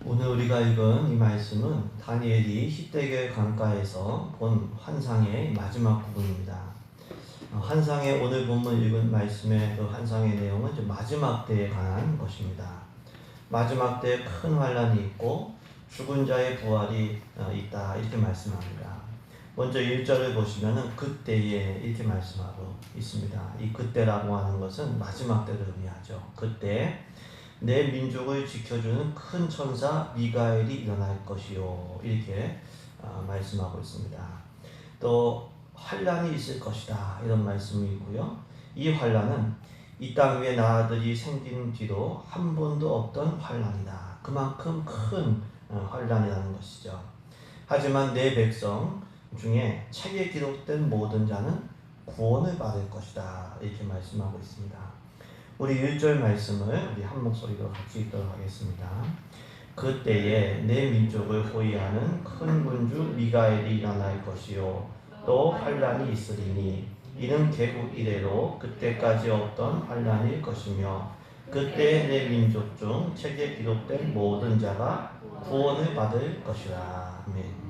오늘 우리가 읽은 이 말씀은 다니엘이 히데겔 강가에서 본 환상의 마지막 부분입니다. 환상의 오늘 본문 읽은 말씀의 그 환상의 내용은 이제 마지막 때에 관한 것입니다. 마지막 때에 큰 환란이 있고 죽은 자의 부활이 있다 이렇게 말씀합니다. 먼저 1절을 보시면은 그때에 이렇게 말씀하고 있습니다. 이 그때라고 하는 것은 마지막 때를 의미하죠. 그때 내 민족을 지켜주는 큰 천사 미가엘이 일어날 것이요 이렇게 말씀하고 있습니다. 또 환란이 있을 것이다 이런 말씀이 있고요. 이 환란은 이 땅 위에 나라들이 생긴 뒤로 한 번도 없던 환란이다. 그만큼 큰 환란이라는 것이죠. 하지만 내 백성 중에 책에 기록된 모든 자는 구원을 받을 것이다 이렇게 말씀하고 있습니다. 우리 1절 말씀을 우리 한 목소리로 같이 읽도록 하겠습니다. 그때에 내 민족을 호위하는 큰 군주 미가엘이 일어날 것이요 또 환란이 있으리니 이는 개국 이래로 그때까지 없던 환란일 것이며 그때 내 민족 중 책에 기록된 모든 자가 구원을 받을 것이라. 아멘.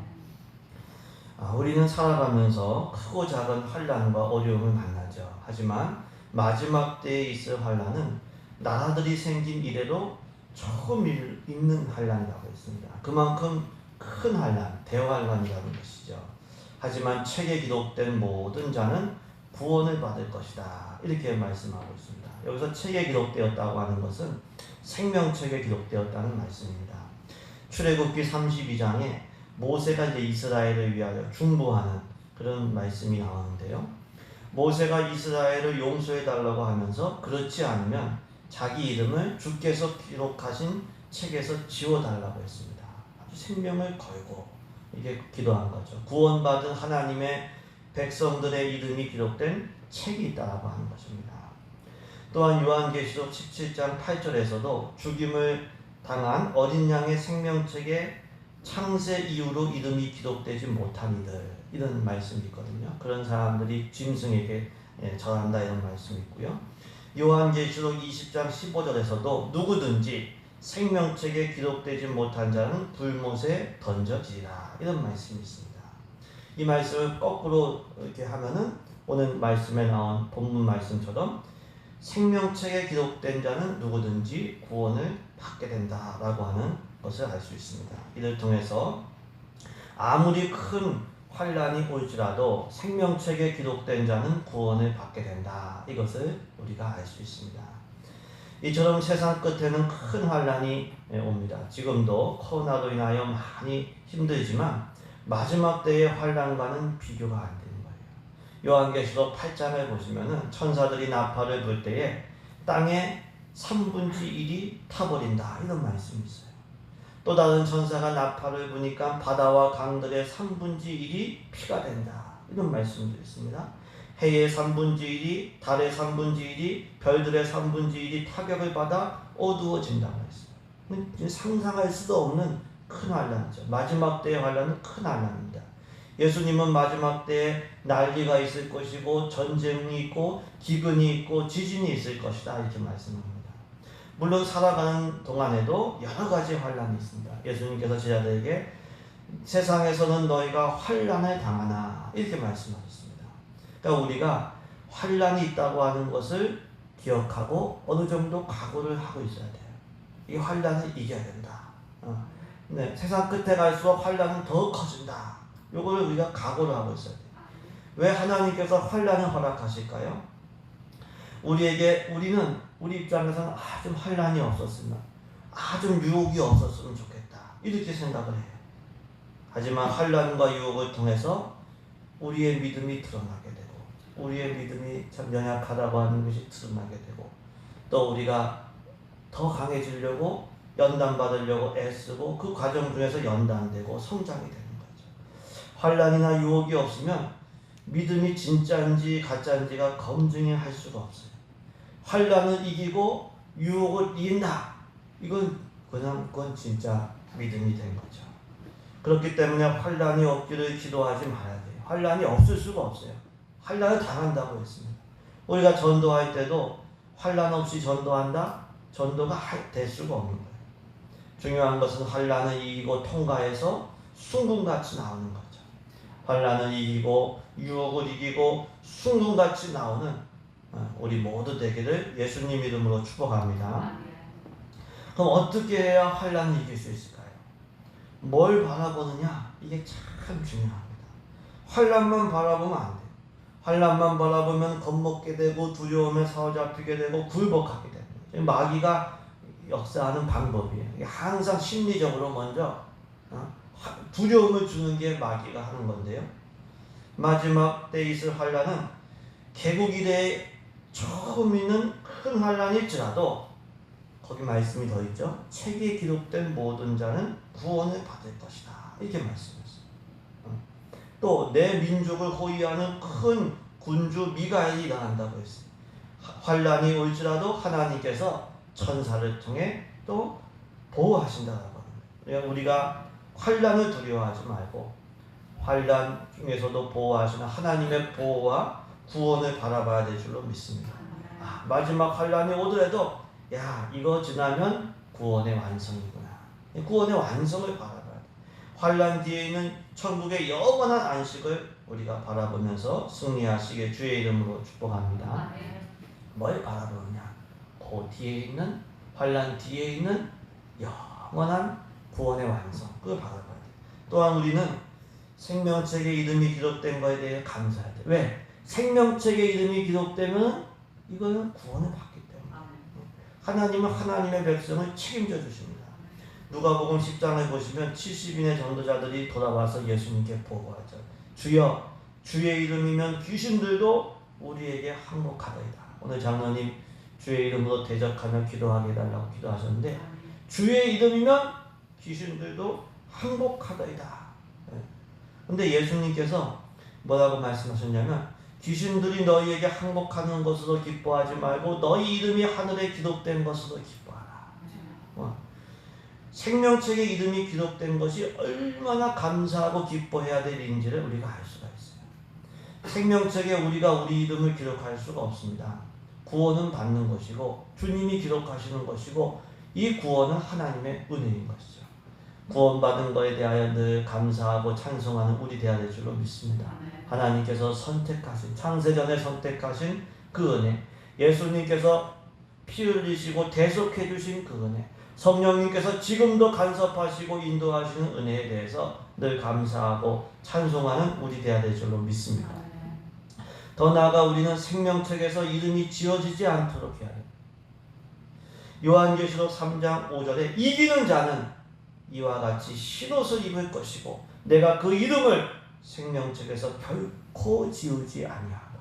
우리는 살아가면서 크고 작은 환란과 어려움을 만나죠. 하지만 마지막 때에 있을 환란은 나라들이 생긴 이래로 처음 있는 환란이라고 했습니다. 그만큼 큰 환란, 대환란이라는 것이죠. 하지만 책에 기록된 모든 자는 구원을 받을 것이다 이렇게 말씀하고 있습니다. 여기서 책에 기록되었다고 하는 것은 생명책에 기록되었다는 말씀입니다. 출애굽기 32장에 모세가 이제 이스라엘을 위하여 중보하는 그런 말씀이 나오는데요. 모세가 이스라엘을 용서해달라고 하면서 그렇지 않으면 자기 이름을 주께서 기록하신 책에서 지워달라고 했습니다. 아주 생명을 걸고 이게 기도한 거죠. 구원받은 하나님의 백성들의 이름이 기록된 책이 있다고 하는 것입니다. 또한 요한계시록 17장 8절에서도 죽임을 당한 어린 양의 생명책에 창세 이후로 이름이 기록되지 못한 이들 이런 말씀이 있거든요. 그런 사람들이 짐승에게 절한다 이런 말씀이 있고요. 요한계시록 20장 15절에서도 누구든지 생명책에 기록되지 못한 자는 불못에 던져지리라 이런 말씀이 있습니다. 이 말씀을 거꾸로 이렇게 하면은 오늘 말씀에 나온 본문 말씀처럼 생명책에 기록된 자는 누구든지 구원을 받게 된다라고 하는 것을 알 수 있습니다. 이를 통해서 아무리 큰 환란이 올지라도 생명책에 기록된 자는 구원을 받게 된다. 이것을 우리가 알 수 있습니다. 이처럼 세상 끝에는 큰 환란이 옵니다. 지금도 코로나로 인하여 많이 힘들지만 마지막 때의 환란과는 비교가 안 되는 거예요. 요한계시록 8장을 보시면은 천사들이 나팔을 불 때에 땅의 3분의 1이 타버린다 이런 말씀이 있어요. 또 다른 천사가 나팔을 부니까 바다와 강들의 3분의 1이 피가 된다 이런 말씀도 있습니다. 해의 3분의 1이 달의 3분의 1이 별들의 3분의 1이 타격을 받아 어두워진다고 했어요. 상상할 수도 없는 큰 환란이죠. 마지막 때의 환란은 큰 환란입니다. 예수님은 마지막 때에 난리가 있을 것이고 전쟁이 있고 기근이 있고 지진이 있을 것이다 이렇게 말씀합니다. 물론 살아가는 동안에도 여러 가지 환란이 있습니다. 예수님께서 제자들에게 세상에서는 너희가 환란을 당하나 이렇게 말씀하셨습니다. 그러니까 우리가 환란이 있다고 하는 것을 기억하고 어느 정도 각오를 하고 있어야 돼요. 이 환란을 이겨야 된다. 네, 세상 끝에 갈수록 환란은 더 커진다. 이걸 우리가 각오를 하고 있어야 돼요. 왜 하나님께서 환란을 허락하실까요? 우리 입장에서는 좀 환란이 없었으면, 좀 유혹이 없었으면 좋겠다 이렇게 생각을 해요. 하지만 환란과 유혹을 통해서 우리의 믿음이 드러나게 되고, 우리의 믿음이 참 연약하다고 하는 것이 드러나게 되고, 또 우리가 더 강해지려고 연단받으려고 애쓰고 그 과정 중에서 연단되고 성장이 되는 거죠. 환란이나 유혹이 없으면 믿음이 진짜인지 가짜인지가 검증이 할 수가 없어요. 환란을 이기고 유혹을 이긴다. 그건 진짜 믿음이 된 거죠. 그렇기 때문에 환란이 없기를 기도하지 말아야 돼요. 환란이 없을 수가 없어요. 환란을 당한다고 했습니다. 우리가 전도할 때도 환란 없이 전도한다? 전도가 될 수가 없는 거예요. 중요한 것은 환란을 이기고 통과해서 순금같이 나오는 거죠. 환란을 이기고 유혹을 이기고 순금같이 나오는 우리 모두 되기를 예수님 이름으로 축복합니다. 그럼 어떻게 해야 환란을 이길 수 있을까요? 뭘 바라보느냐? 이게 참 중요합니다. 환란만 바라보면 안 돼요. 환란만 바라보면 겁먹게 되고 두려움에 사로잡히게 되고 굴복하게 됩니다. 마귀가 역사하는 방법이에요. 항상 심리적으로 먼저 두려움을 주는 게 마귀가 하는 건데요. 마지막 때 있을 환란은 개국 이래에 처음 있는 큰 환란일지라도 거기 말씀이 더 있죠. 책에 기록된 모든 자는 구원을 받을 것이다. 이렇게 말씀했어요. 또 내 민족을 호위하는 큰 군주 미가엘이 일어난다고 했어요. 환란이 올지라도 하나님께서 천사를 통해 또 보호하신다고 합니다. 우리가 환란을 두려워하지 말고 환란 중에서도 보호하시는 하나님의 보호와 구원을 바라봐야 될 줄로 믿습니다. 마지막 환란이 오더라도 이거 지나면 구원의 완성이구나. 구원의 완성을 바라봐야 돼. 환란 뒤에 있는 천국의 영원한 안식을 우리가 바라보면서 승리하시게 주의 이름으로 축복합니다. 뭘 바라보느냐? 그 뒤에 있는 환란 뒤에 있는 영원한 구원의 완성, 그걸 바라봐야 돼. 또한 우리는 생명책에 이름이 기록된 것에 대해 감사해야 돼. 왜? 생명책에 이름이 기록되면 이거는 구원을 받기 때문에. 하나님은 하나님의 백성을 책임져 주십니다. 누가복음 10장을 보시면 70인의 전도자들이 돌아와서 예수님께 보고하죠. 주여, 주의 이름이면 귀신들도 우리에게 항복하더이다. 오늘 장로님 주의 이름으로 대적하며 기도하게 해달라고 기도하셨는데, 주의 이름이면 귀신들도 항복하더이다. 근데 예수님께서 뭐라고 말씀하셨냐면, 귀신들이 너희에게 항복하는 것으로 기뻐하지 말고 너희 이름이 하늘에 기록된 것으로 기뻐하라. 생명책에 이름이 기록된 것이 얼마나 감사하고 기뻐해야 될 일인지를 우리가 알 수가 있어요. 생명책에 우리가 우리 이름을 기록할 수가 없습니다. 구원은 받는 것이고 주님이 기록하시는 것이고, 이 구원은 하나님의 은혜인 것이죠. 구원받은 것에 대하여 늘 감사하고 찬송하는 우리 되어야 될 줄로 믿습니다. 하나님께서 선택하신, 창세전에 선택하신 그 은혜, 예수님께서 피 흘리시고 대속해 주신 그 은혜, 성령님께서 지금도 간섭하시고 인도하시는 은혜에 대해서 늘 감사하고 찬송하는 우리 되어야 될 줄로 믿습니다. 더 나아가 우리는 생명책에서 이름이 지워지지 않도록 해야 합니다. 요한계시록 3장 5절에 이기는 자는 이와 같이 흰옷을 입을 것이고 내가 그 이름을 생명책에서 결코 지우지 아니하고.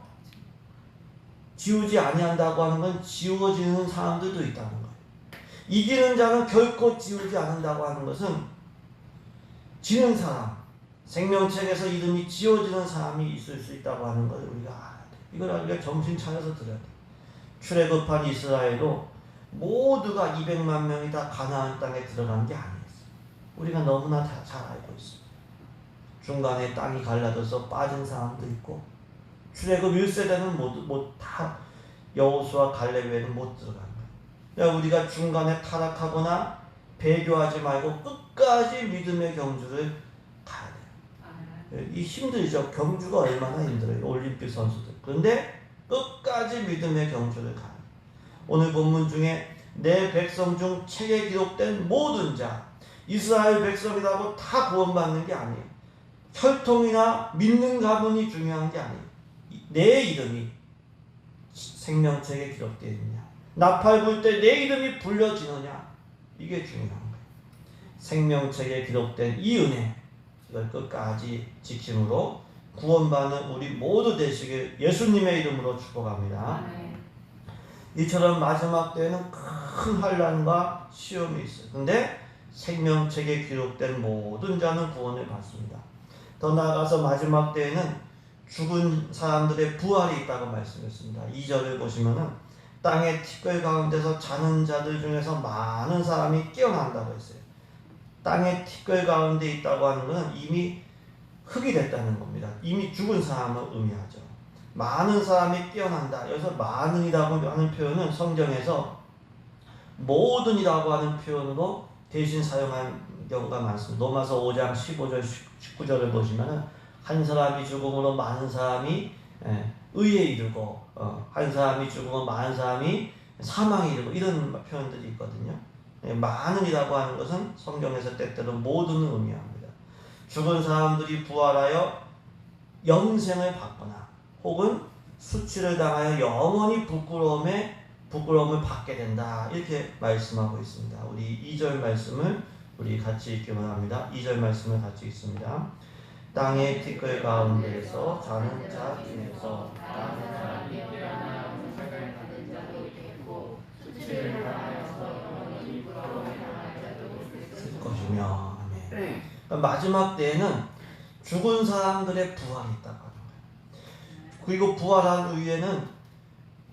지우지 아니한다고 하는 건 지워지는 사람들도 있다는 거예요. 이기는 자는 결코 지우지 않는다고 하는 것은 지는 사람, 생명책에서 이름이 지워지는 사람이 있을 수 있다고 하는 걸 우리가 알아야 돼요. 이걸 우리가 정신 차려서 들어야 돼요. 출애굽한 이스라엘도 모두가 200만 명이 다 가나안 땅에 들어간 게 아니었어요. 우리가 너무나 다 잘 알고 있습니다. 중간에 땅이 갈라져서 빠진 사람도 있고, 출애굽 1세대는 모두 다 여호수아 갈렙 외에는 못 들어간 거예요. 그러니까 우리가 중간에 타락하거나 배교하지 말고 끝까지 믿음의 경주를 가야 돼요. 이 힘들죠. 경주가 얼마나 힘들어요. 올림픽 선수들. 그런데 끝까지 믿음의 경주를 가야 돼요. 오늘 본문 중에 내 백성 중 책에 기록된 모든 자, 이스라엘 백성이라고 다 구원받는 게 아니에요. 혈통이나 믿는 가문이 중요한 게 아니에요. 내 이름이 생명책에 기록되어 있느냐, 나팔 불 때 내 이름이 불려지느냐, 이게 중요한 거예요. 생명책에 기록된 이 은혜, 이걸 끝까지 지킴으로 구원받는 우리 모두 되시길 예수님의 이름으로 축복합니다. 이처럼 마지막 때에는 큰 환난과 시험이 있어요. 근데 생명책에 기록된 모든 자는 구원을 받습니다. 더 나아가서 마지막 때에는 죽은 사람들의 부활이 있다고 말씀했습니다. 2절을 보시면은 땅의 티끌 가운데서 자는 자들 중에서 많은 사람이 깨어난다고 했어요. 땅의 티끌 가운데 있다고 하는 것은 이미 흙이 됐다는 겁니다. 이미 죽은 사람을 의미하죠. 많은 사람이 깨어난다. 여기서 많은이라고 하는 표현은 성경에서 모든이라고 하는 표현으로 대신 사용한 경우가 많습니다. 로마서 5장 15절 19절을 보시면은 한 사람이 죽음으로 많은 사람이 의에 이르고 한 사람이 죽음으로 많은 사람이 사망에 이르고 이런 표현들이 있거든요. 많은이라고 하는 것은 성경에서 때때로 모든을 의미합니다. 죽은 사람들이 부활하여 영생을 받거나 혹은 수치를 당하여 영원히 부끄러움을 받게 된다. 이렇게 말씀하고 있습니다. 우리 2절 말씀을 우리 같이 읽기 원합니다. 2절 말씀을 같이 읽습니다. 땅의 티끌 가운데에서 자는 자 중에서 많은 사람이 깨어나 영생을 받은 자도 있겠고 수치를 당하여서 영원히 부끄러움을 당할 자도 있을 것이며. 아멘. 마지막 때에는 죽은 사람들의 부활이 있다고 하는 거예요. 그리고 부활한 후에는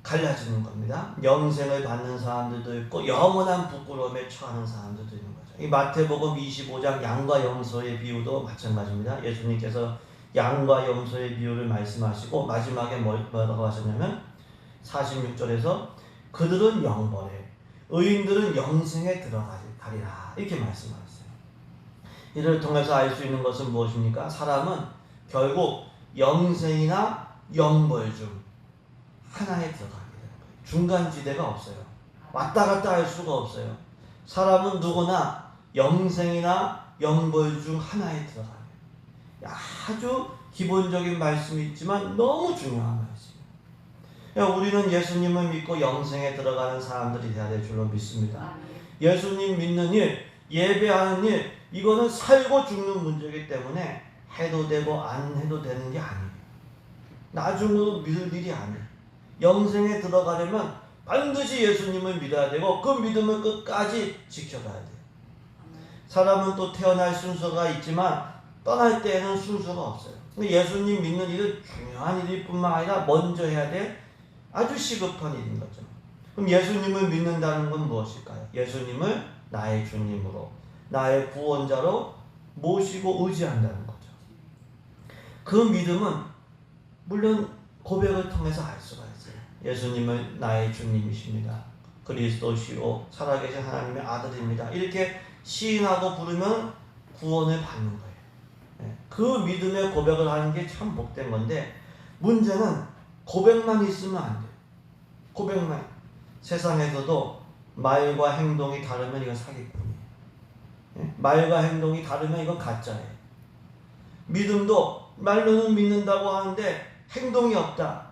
갈라지는 겁니다. 영생을 받는 사람들도 있고 영원한 부끄러움에 처하는 사람들도 있는 거죠. 이 마태복음 25장 양과 염소의 비유도 마찬가지입니다. 예수님께서 양과 염소의 비유를 말씀하시고 마지막에 뭐라고 하셨냐면 46절에서 그들은 영벌에 의인들은 영생에 들어가리라 이렇게 말씀하셨어요. 이를 통해서 알 수 있는 것은 무엇입니까? 사람은 결국 영생이나 영벌 중 하나에 들어가게 되는 거예요. 중간지대가 없어요. 왔다 갔다 할 수가 없어요. 사람은 누구나 영생이나 영벌 중 하나에 들어가요. 아주 기본적인 말씀이 있지만 너무 중요한 말씀이에요. 우리는 예수님을 믿고 영생에 들어가는 사람들이 되어야 될 줄로 믿습니다. 예수님 믿는 일, 예배하는 일, 이거는 살고 죽는 문제이기 때문에 해도 되고 안 해도 되는 게 아니에요. 나중으로 믿을 일이 아니에요. 영생에 들어가려면 반드시 예수님을 믿어야 되고 그 믿음을 끝까지 지켜가야 돼요. 사람은 또 태어날 순서가 있지만 떠날 때에는 순서가 없어요. 예수님 믿는 일은 중요한 일일 뿐만 아니라 먼저 해야 될 아주 시급한 일인 거죠. 그럼 예수님을 믿는다는 건 무엇일까요? 예수님을 나의 주님으로 나의 구원자로 모시고 의지한다는 거죠. 그 믿음은 물론 고백을 통해서 알 수가 있어요. 예수님은 나의 주님이십니다. 그리스도시요 살아계신 하나님의 아들입니다. 이렇게 시인하고 부르면 구원을 받는 거예요. 그 믿음의 고백을 하는 게 참 복된 건데 문제는 고백만 있으면 안 돼요. 고백만. 세상에서도 말과 행동이 다르면 이건 사기꾼이에요. 말과 행동이 다르면 이건 가짜예요. 믿음도 말로는 믿는다고 하는데 행동이 없다.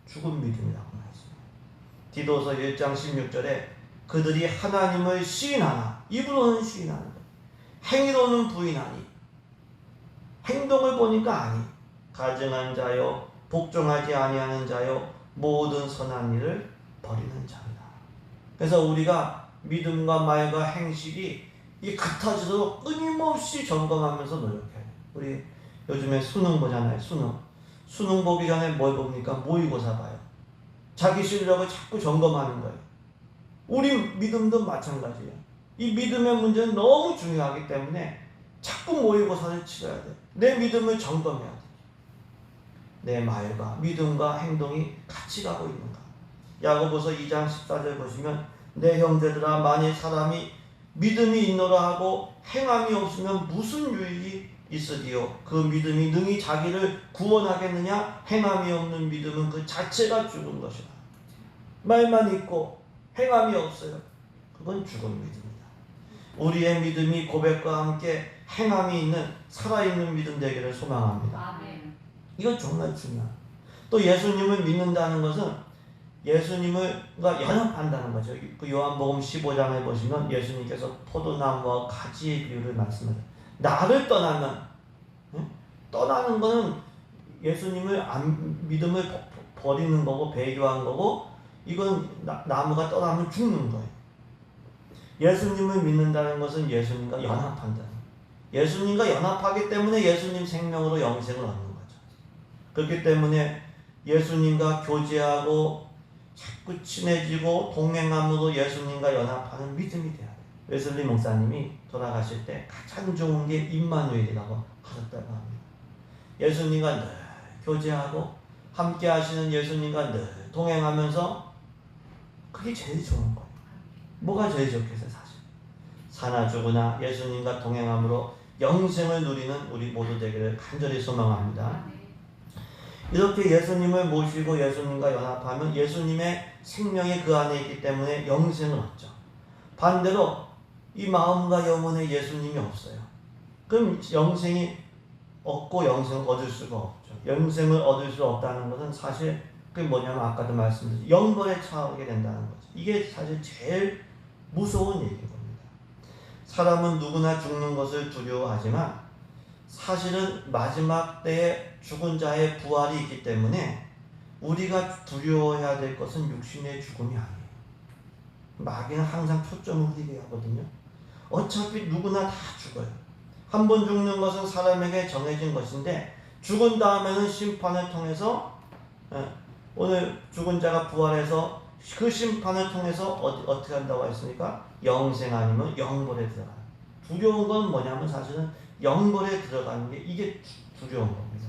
죽은 믿음이라고 말했습니다. 디도서 1장 16절에 그들이 하나님을 시인하나 입으로는 시인하는 것 행위로는 부인하니 행동을 보니까 아니 가증한 자요 복종하지 아니하는 자요 모든 선한 일을 버리는 자이다. 그래서 우리가 믿음과 말과 행실이 이 같아지도록 끊임없이 점검하면서 노력해야 돼요. 우리 요즘에 수능 보잖아요. 수능 보기 전에 뭘 봅니까? 모의고사 봐요. 자기 실력을 자꾸 점검하는 거예요. 우리 믿음도 마찬가지예요. 이 믿음의 문제는 너무 중요하기 때문에 자꾸 모의고사를 치러야 돼요. 내 믿음을 점검해야 돼요. 내 말과 믿음과 행동이 같이 가고 있는가. 야고보서 2장 14절 보시면 내 형제들아 만일 사람이 믿음이 있노라 하고 행함이 없으면 무슨 유익이 있으리요. 그 믿음이 능히 자기를 구원하겠느냐. 행함이 없는 믿음은 그 자체가 죽은 것이다. 말만 있고 행함이 없어요. 그건 죽은 믿음이다. 우리의 믿음이 고백과 함께 행함이 있는 살아있는 믿음 되기를 소망합니다. 이건 정말 중요해요. 또 예수님을 믿는다는 것은 예수님과 연합한다는 거죠. 그 요한복음 15장을 보시면 예수님께서 포도나무와 가지의 비유를 말씀하세요. 나를 떠나면 떠나는 거는 예수님을 믿음을 버리는 거고 배교한 거고 이건 나무가 떠나면 죽는 거예요. 예수님을 믿는다는 것은 예수님과 연합한다는 거예요. 예수님과 연합하기 때문에 예수님 생명으로 영생을 얻는 거죠. 그렇기 때문에 예수님과 교제하고 자꾸 친해지고 동행함으로 예수님과 연합하는 믿음이 돼야 돼요. 웨슬리 목사님이 돌아가실 때 가장 좋은 게 임마누엘이라고 하셨다고 합니다. 예수님과 늘 교제하고 함께 하시는 예수님과 늘 동행하면서 그게 제일 좋은 거예요. 뭐가 제일 좋겠어요? 사나 죽으나 예수님과 동행함으로 영생을 누리는 우리 모두 되기를 간절히 소망합니다. 이렇게 예수님을 모시고 예수님과 연합하면 예수님의 생명이 그 안에 있기 때문에 영생을 얻죠. 반대로 이 마음과 영혼에 예수님이 없어요. 그럼 영생이 없고 영생을 얻을 수가 없죠. 영생을 얻을 수 없다는 것은 사실 그게 뭐냐면 아까도 말씀드렸죠. 영벌에 처하게 된다는 거죠. 이게 사실 제일 무서운 얘기인 겁니다. 사람은 누구나 죽는 것을 두려워하지만 사실은 마지막 때에 죽은 자의 부활이 있기 때문에 우리가 두려워해야 될 것은 육신의 죽음이 아니에요. 마귀는 항상 초점을 흐리게 하거든요. 어차피 누구나 다 죽어요. 한 번 죽는 것은 사람에게 정해진 것인데 죽은 다음에는 심판을 통해서 오늘 죽은 자가 부활해서 그 심판을 통해서 어떻게 한다고 했습니까? 영생 아니면 영벌에 들어가요. 두려운 건 뭐냐면 사실은 영벌에 들어가는 게 이게 두려운 겁니다.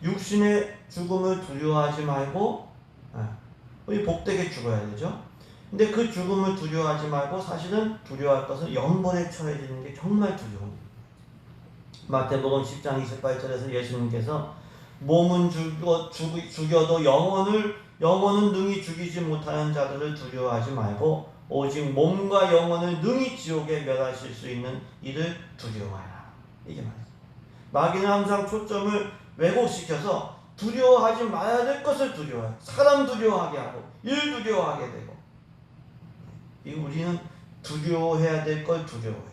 육신의 죽음을 두려워하지 말고 우리 복되게 죽어야 되죠. 근데 그 죽음을 두려워하지 말고 사실은 두려워할 것은 영벌에 처해지는 게 정말 두려운 겁니다. 마태복음 10장 28절에서 예수님께서 몸은 죽여도 영혼은 능히 죽이지 못하는 자들을 두려워하지 말고 오직 몸과 영혼을 능히 지옥에 멸하실 수 있는 이를 두려워하라. 이게 말이에요. 마귀는 항상 초점을 왜곡시켜서 두려워하지 말아야 될 것을 두려워해요. 사람 두려워하게 하고 일 두려워하게 되고 우리는 두려워해야 될 걸 두려워해요.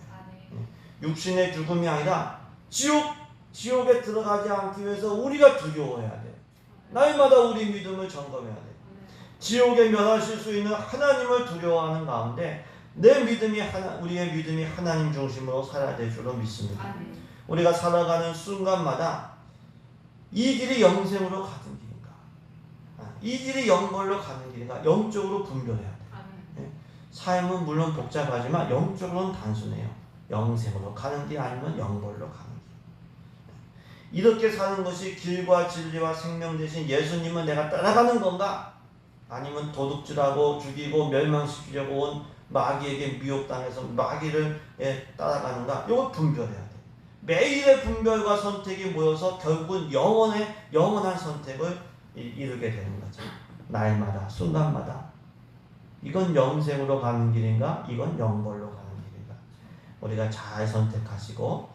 육신의 죽음이 아니라 지옥에 들어가지 않기 위해서 우리가 두려워해야 돼요. 날마다 우리 믿음을 점검해야 돼요. 지옥에 멸하실 수 있는 하나님을 두려워하는 가운데 우리의 믿음이 하나님 중심으로 살아야 될 줄로 믿습니다. 우리가 살아가는 순간마다 이 길이 영생으로 가는 길인가, 이 길이 영벌로 가는 길인가, 영적으로 분별해야 돼요. 삶은 물론 복잡하지만 영적으로는 단순해요. 영생으로 가는 길 아니면 영벌로 가는 길. 이렇게 사는 것이 길과 진리와 생명 대신 예수님은 내가 따라가는 건가? 아니면 도둑질하고 죽이고 멸망시키려고 온 마귀에게 미혹당해서 마귀를 따라가는가? 이걸 분별해야 돼. 매일의 분별과 선택이 모여서 결국은 영원한 선택을 이루게 되는 거죠. 날마다 순간마다 이건 영생으로 가는 길인가? 이건 영벌로 가는 길인가? 우리가 잘 선택하시고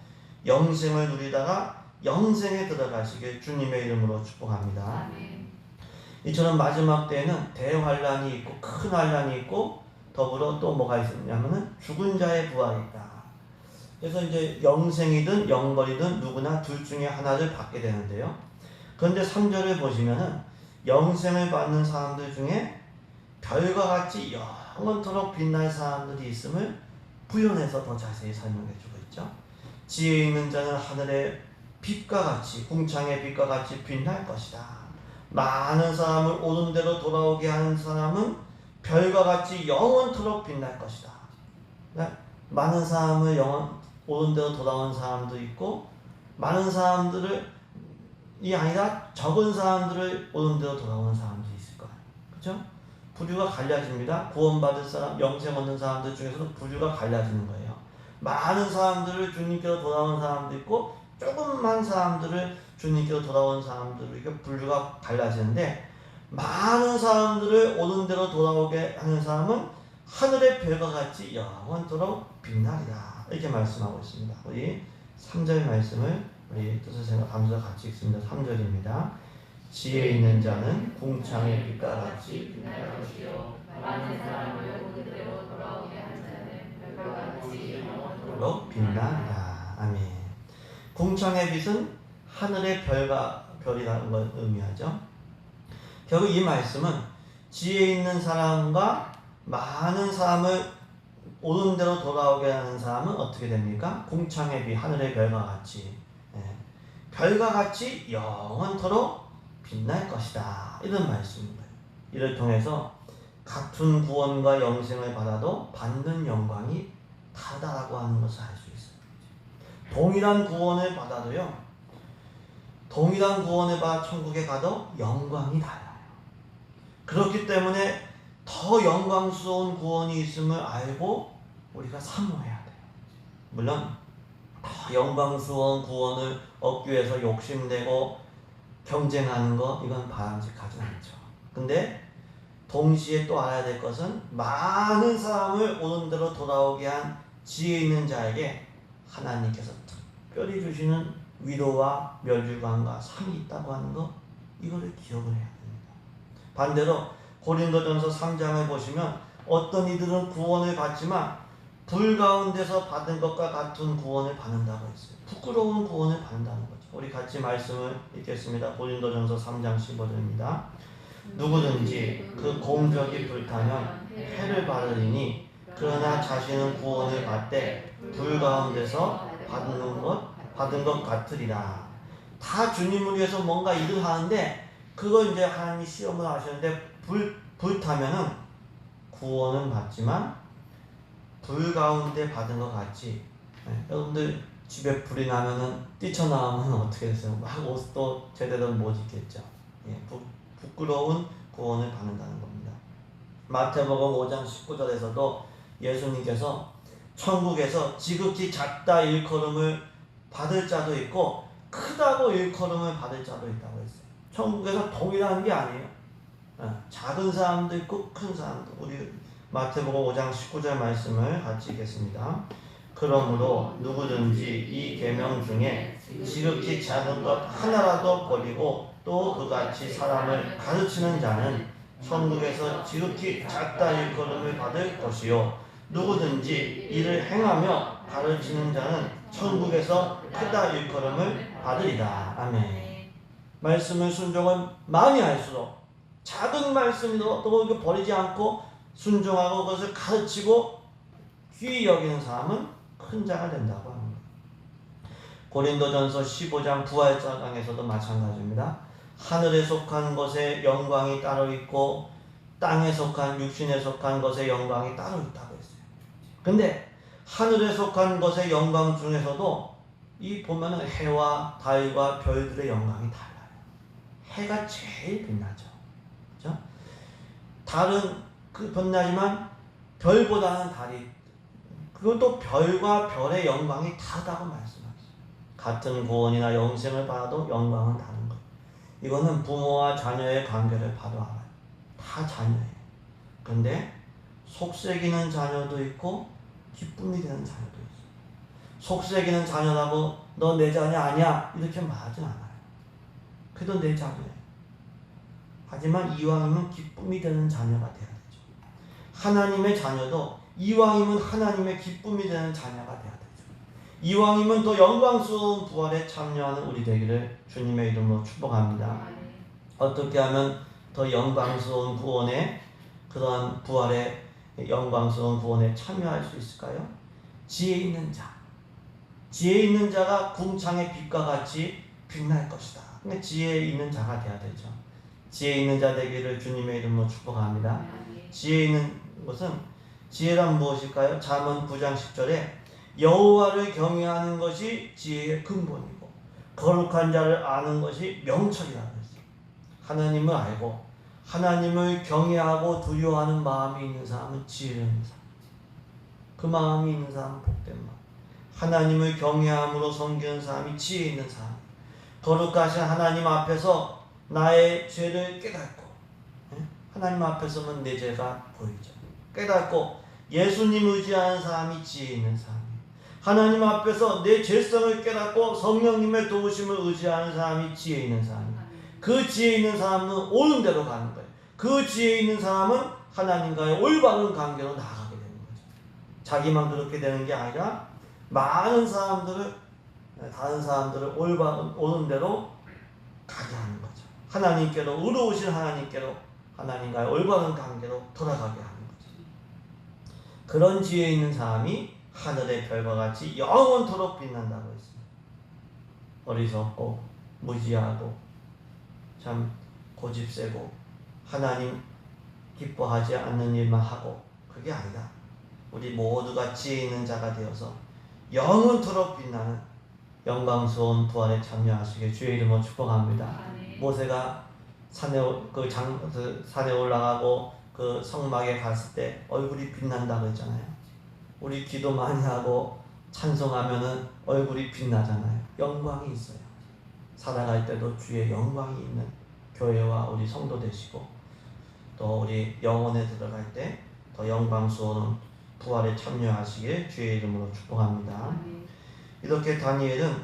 영생을 누리다가 영생에 들어가시길 주님의 이름으로 축복합니다. 이처럼 마지막 때에는 대환란이 있고 큰 환란이 있고 더불어 또 뭐가 있냐면은 죽은 자의 부활이 있다. 그래서 이제 영생이든 영벌이든 누구나 둘 중에 하나를 받게 되는데요. 그런데 3절을 보시면은 영생을 받는 사람들 중에 별과 같이 영원토록 빛날 사람들이 있음을 부연해서 더 자세히 설명해 주고 있죠. 지혜 있는 자는 하늘의 빛과 같이 궁창의 빛과 같이 빛날 것이다. 많은 사람을 옳은 대로 돌아오게 하는 사람은 별과 같이 영원토록 빛날 것이다. 많은 사람을 옳은 대로 돌아온 사람도 있고 많은 사람들이 아니라 적은 사람들을 옳은 대로 돌아오는 사람도 있을 거예요. 그렇죠? 부류가 갈라집니다. 구원받을 사람, 영생 얻는 사람들 중에서도 부류가 갈라지는 거예요. 많은 사람들을 주님께로 돌아온 사람도 있고 조금만 사람들을 주님께로 돌아온 사람들에게 분류가 갈라지는데 많은 사람들을 옳은 대로 돌아오게 하는 사람은 하늘의 별과 같이 영원토록 빛나리라. 이렇게 말씀하고 있습니다. 우리 3절 말씀을 우리 뜻을 생각하면서 같이 읽습니다. 3절입니다. 지혜 있는 자는 궁창의 빛과 같이 빛날 것이요 많은 사람을 옳은 대로 돌아오게 하는 자는 별과 같이 영원토록 빛나리라. 아멘. 궁창의 빛은 하늘의 별이라는 걸 의미하죠. 결국 이 말씀은 지혜 있는 사람과 많은 사람을 옳은 대로 돌아오게 하는 사람은 어떻게 됩니까? 궁창의 빛, 하늘의 별과 같이 별과 같이 영원토록 빛날 것이다. 이런 말씀입니다. 이를 통해서 같은 구원과 영생을 받아도 받는 영광이 다르다라고 하는 것을 알 수 있어요. 동일한 구원을 받아도요, 동일한 구원을 받아 천국에 가도 영광이 달라요. 그렇기 때문에 더 영광스러운 구원이 있음을 알고 우리가 사모해야 돼요. 물론 영광스러운 구원을 얻기 위해서 욕심내고 경쟁하는 거 이건 바람직하지 않죠. 근데 동시에 또 알아야 될 것은 많은 사람을 옳은 대로 돌아오게 한 지혜 있는 자에게 하나님께서 특별히 주시는 위로와 멸류관과 상이 있다고 하는 거, 이거를 기억을 해야 됩니다. 반대로 고린도전서 3장을 보시면 어떤 이들은 구원을 받지만 불 가운데서 받은 것과 같은 구원을 받는다고 했어요. 부끄러운 구원을 받는다는 거죠. 우리 같이 말씀을 읽겠습니다. 고린도전서 3장 15절입니다. 누구든지 그 공적이 불타면 해를 받으리니 그러나 자신은 구원을 받되 불 가운데서 받은 것 같으리라. 다 주님을 위해서 뭔가 일을 하는데 그거 이제 하나님이 시험을 하시는데 불타면은 구원은 받지만 불 가운데 받은 것 같이. 여러분들 집에 불이 나면은 뛰쳐나오면 어떻게 됐어요? 막 옷도 제대로 못 입겠죠. 부끄러운 구원을 받는다는 겁니다. 마태복음 5장 19절에서도 예수님께서 천국에서 지극히 작다 일컬음을 받을 자도 있고 크다고 일컬음을 받을 자도 있다고 했어요. 천국에서 동일한 게 아니에요. 작은 사람도 있고 큰 사람도. 우리 마태복음 5장 19절 말씀을 같이 읽겠습니다. 그러므로 누구든지 이 계명 중에 지극히 작은 것 하나라도 버리고 또 그같이 사람을 가르치는 자는 천국에서 지극히 작다 일컬음을 받을 것이요 누구든지 이를 행하며 가르치는 자는 천국에서 크다 일컬음을 받으리라. 아멘. 말씀을 순종을 많이 할수록 작은 말씀도 또 버리지 않고 순종하고 그것을 가르치고 귀히 여기는 사람은 큰 자가 된다고 합니다. 고린도전서 15장 부활절강에서도 마찬가지입니다. 하늘에 속한 것에 영광이 따로 있고 땅에 속한 육신에 속한 것에 영광이 따로 있다고 했어요. 근데 하늘에 속한 것의 영광 중에서도 이 보면은 해와 달과 별들의 영광이 달라요. 해가 제일 빛나죠. 그렇죠? 달은 빛나지만 별보다는 달이, 그것도 별과 별의 영광이 다르다고 말씀하셨어요. 같은 구원이나 영생을 받아도 영광은 다른 거예요. 이거는 부모와 자녀의 관계를 봐도 알아요. 다 자녀예요. 근데 속썩이는 자녀도 있고 기쁨이 되는 자녀도 있어요. 속썩이는 자녀라고 너 내 자녀 아니야 이렇게 말하진 않아요. 그래도 내 자녀예요. 하지만 이왕이면 기쁨이 되는 자녀가 돼야 되죠. 하나님의 자녀도 이왕이면 하나님의 기쁨이 되는 자녀가 돼야 되죠. 이왕이면 더 영광스러운 부활에 참여하는 우리 되기를 주님의 이름으로 축복합니다. 어떻게 하면 더 영광스러운 구원에, 그러한 부활의 영광스러운 구원에 참여할 수 있을까요? 지혜 있는 자. 지혜 있는 자가 궁창의 빛과 같이 빛날 것이다. 그러니까 지혜 있는 자가 돼야 되죠. 지혜 있는 자 되기를 주님의 이름으로 축복합니다. 지혜 있는 것은, 지혜란 무엇일까요? 잠언 9장 10절에 여호와를 경외하는 것이 지혜의 근본이고 거룩한 자를 아는 것이 명철이라고 했어요. 하나님을 알고 하나님을 경외하고 두려워하는 마음이 있는 사람은 지혜를 있는 사람. 그 마음이 있는 사람은 복된 마음. 하나님을 경외함으로 섬기는 사람이 지혜 있는 사람. 거룩하신 하나님 앞에서 나의 죄를 깨닫고, 하나님 앞에 서면 내 죄가 보이죠. 깨닫고 예수님 의지하는 사람이 지혜 있는 사람이에요. 하나님 앞에서 내 죄성을 깨닫고 성령님의 도우심을 의지하는 사람이 지혜 있는 사람이에요. 그 지혜 있는 사람은 옳은 대로 가는 거예요. 그 지혜 있는 사람은 하나님과의 올바른 관계로 나아가게 되는 거죠. 자기만 그렇게 되는 게 아니라 많은 사람들을, 다른 사람들을 옳은 대로 가게 하는 거죠. 하나님께로, 의로우신 하나님께로, 하나님과의 올바른 관계로 돌아가게 하는 거죠. 그런 지혜 있는 사람이 하늘의 별과 같이 영원토록 빛난다고 했습니다. 어리석고 무지하고 참 고집세고 하나님 기뻐하지 않는 일만 하고, 그게 아니다. 우리 모두가 지혜 있는 자가 되어서 영원토록 빛나는 영광스러운 부활에 참여하시길 주의 이름으로 축복합니다. 모세가 산에 올라가고 그 성막에 갔을 때 얼굴이 빛난다고 했잖아요. 우리 기도 많이 하고 찬송하면은 얼굴이 빛나잖아요. 영광이 있어요. 살아갈 때도 주의 영광이 있는 교회와 우리 성도 되시고, 또 우리 영혼에 들어갈 때 더 영광스러운 부활에 참여하시길 주의 이름으로 축복합니다. 이렇게 다니엘은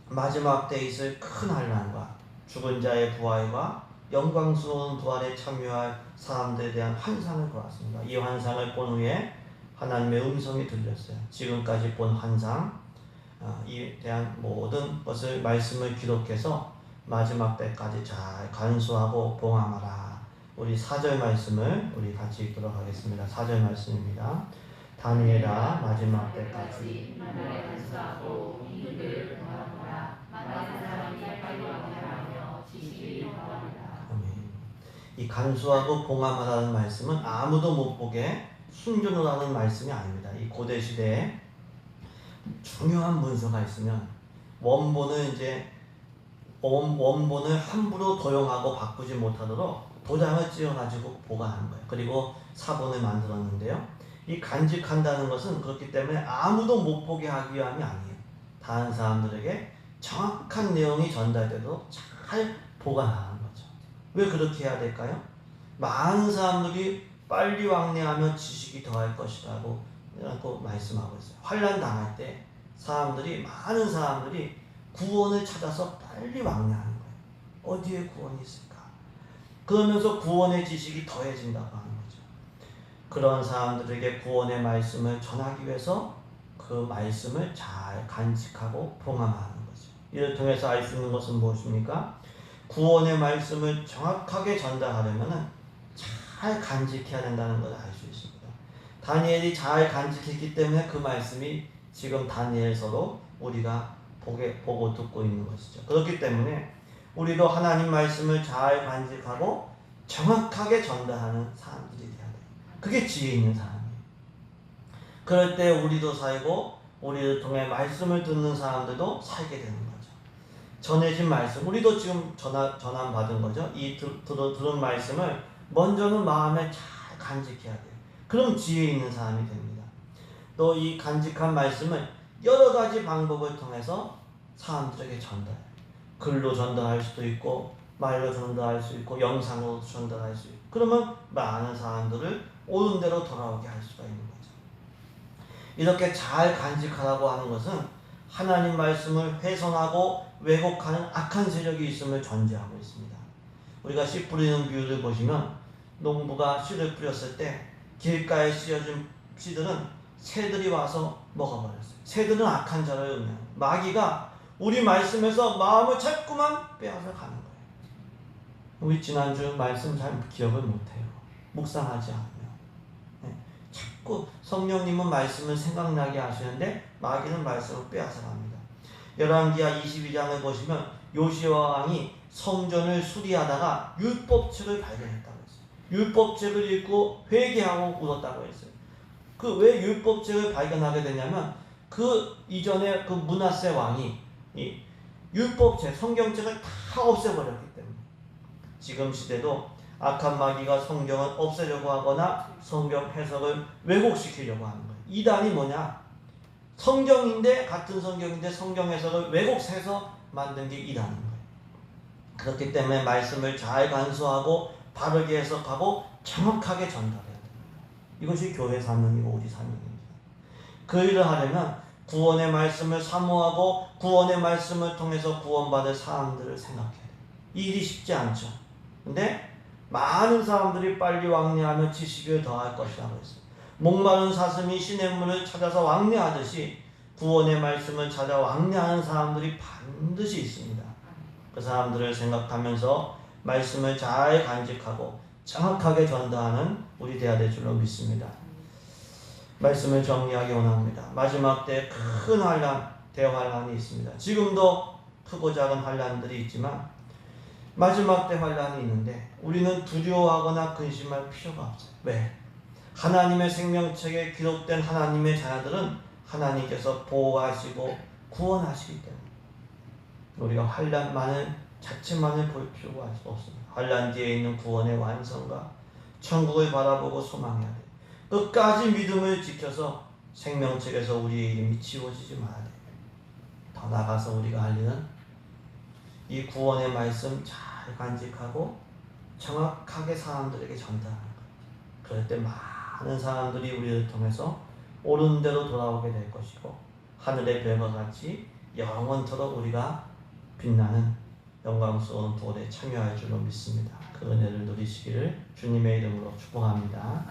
마지막 때에 있을 큰 환난과 죽은 자의 부활과 영광스러운 부활에 참여할 사람들에 대한 환상을 보았습니다. 이 환상을 본 후에 하나님의 음성이 들렸어요. 지금까지 본 환상, 이에 대한 모든 것을 말씀을 기록해서 마지막 때까지 잘 간수하고 봉함하라. 우리 4절 말씀을 우리 같이 읽도록 하겠습니다. 4절 말씀입니다. 다니엘아, 마지막 때까지 간수하고 이를 봉함하라. 많은 사람이 빨리 왕래하며 지식이 더하리라. 아멘. 이 간수하고 봉함하라는 말씀은 아무도 못 보게 숨겨놓으라는 말씀이 아닙니다. 이 고대 시대에 중요한 문서가 있으면 원본을 함부로 도용하고 바꾸지 못하도록 도장을 찍어가지고 보관한 거예요. 그리고 사본을 만들었는데요. 이 간직한다는 것은 그렇기 때문에 아무도 못 보게 하기 위함이 아니에요. 다른 사람들에게 정확한 내용이 전달되도록 잘 보관하는 거죠. 왜 그렇게 해야 될까요? 많은 사람들이 빨리 왕래하며 지식이 더할 것이라고 말씀하고 있어요. 환난 당할 때 많은 사람들이 구원을 찾아서 빨리 왕래하는 거예요. 어디에 구원이 있을까? 그러면서 구원의 지식이 더해진다고 하는 거죠. 그런 사람들에게 구원의 말씀을 전하기 위해서 그 말씀을 잘 간직하고 봉함하는 거죠. 이를 통해서 알 수 있는 것은 무엇입니까? 구원의 말씀을 정확하게 전달하려면 잘 간직해야 된다는 것을 알 수 있습니다. 다니엘이 잘 간직했기 때문에 그 말씀이 지금 다니엘서로 우리가 보고 듣고 있는 것이죠. 그렇기 때문에 우리도 하나님 말씀을 잘 간직하고 정확하게 전달하는 사람들이 돼야 돼요. 그게 지혜 있는 사람이에요. 그럴 때 우리도 살고 우리를 통해 말씀을 듣는 사람들도 살게 되는 거죠. 전해진 말씀, 우리도 지금 전환 받은 거죠. 이 들은 말씀을 먼저는 마음에 잘 간직해야 돼요. 그럼 지혜 있는 사람이 됩니다. 또 이 간직한 말씀을 여러 가지 방법을 통해서 사람들에게 전달해요. 글로 전달할 수도 있고, 말로 전달할 수 있고, 영상으로 전달할 수 있고, 그러면 많은 사람들을 옳은 대로 돌아오게 할 수가 있는 거죠. 이렇게 잘 간직하라고 하는 것은 하나님 말씀을 훼손하고 왜곡하는 악한 세력이 있음을 전제하고 있습니다. 우리가 씨 뿌리는 비유를 보시면 농부가 씨를 뿌렸을 때 길가에 씌어진 씨들은 새들이 와서 먹어버렸어요. 새들은 악한 자를 의미합니다. 마귀가 우리 말씀에서 마음을 자꾸만 빼앗아 가는 거예요. 우리 지난주 말씀 잘 기억을 못해요. 묵상하지 않으면. 자꾸 성령님은 말씀을 생각나게 하시는데 마귀는 말씀을 빼앗아 갑니다. 열왕기하 22장을 보시면 요시야 왕이 성전을 수리하다가 율법책을 발견했다고 했어요. 율법책을 읽고 회개하고 울었다고 했어요. 그 왜 율법책을 발견하게 되냐면 그 이전에 그 므낫세 왕이 이 율법책, 성경책을 다 없애버렸기 때문에. 지금 시대도 악한 마귀가 성경을 없애려고 하거나 성경 해석을 왜곡시키려고 하는 거예요. 이단이 뭐냐? 성경인데, 같은 성경인데 성경 해석을 왜곡해서 만든 게 이단인 거예요. 그렇기 때문에 말씀을 잘 간수하고 바르게 해석하고 정확하게 전달해야 됩니다. 이것이 교회 사명이고 우리 사명입니다. 그 일을 하려면 구원의 말씀을 사모하고 구원의 말씀을 통해서 구원받을 사람들을 생각해야 돼요. 이 일이 쉽지 않죠. 근데 많은 사람들이 빨리 왕래하며 지식을 더할 것이라고 했어요. 목마른 사슴이 시냇물을 찾아서 왕래하듯이 구원의 말씀을 찾아 왕래하는 사람들이 반드시 있습니다. 그 사람들을 생각하면서 말씀을 잘 간직하고 정확하게 전달하는 우리 되어야 될 줄로 믿습니다. 말씀을 정리하기 원합니다. 마지막 때 큰 환난, 대환란이 있습니다. 지금도 크고 작은 환난들이 있지만 마지막 때 환난이 있는데 우리는 두려워하거나 근심할 필요가 없어요. 왜? 하나님의 생명책에 기록된 하나님의 자녀들은 하나님께서 보호하시고 구원하시기 때문에 우리가 환난만을 자체만을 볼 필요가 없습니다. 환난 뒤에 있는 구원의 완성과 천국을 바라보고 소망해야 돼요. 끝까지 믿음을 지켜서 생명책에서 우리의 이름이 지워지지 말아야 됩니다. 더 나아가서 우리가 할 일은 이 구원의 말씀 잘 간직하고 정확하게 사람들에게 전달하는 것. 그럴 때 많은 사람들이 우리를 통해서 옳은 대로 돌아오게 될 것이고 하늘의 별과 같이 영원토록 우리가 빛나는 영광스러운 부활에 참여할 줄로 믿습니다. 그 은혜를 누리시기를 주님의 이름으로 축복합니다.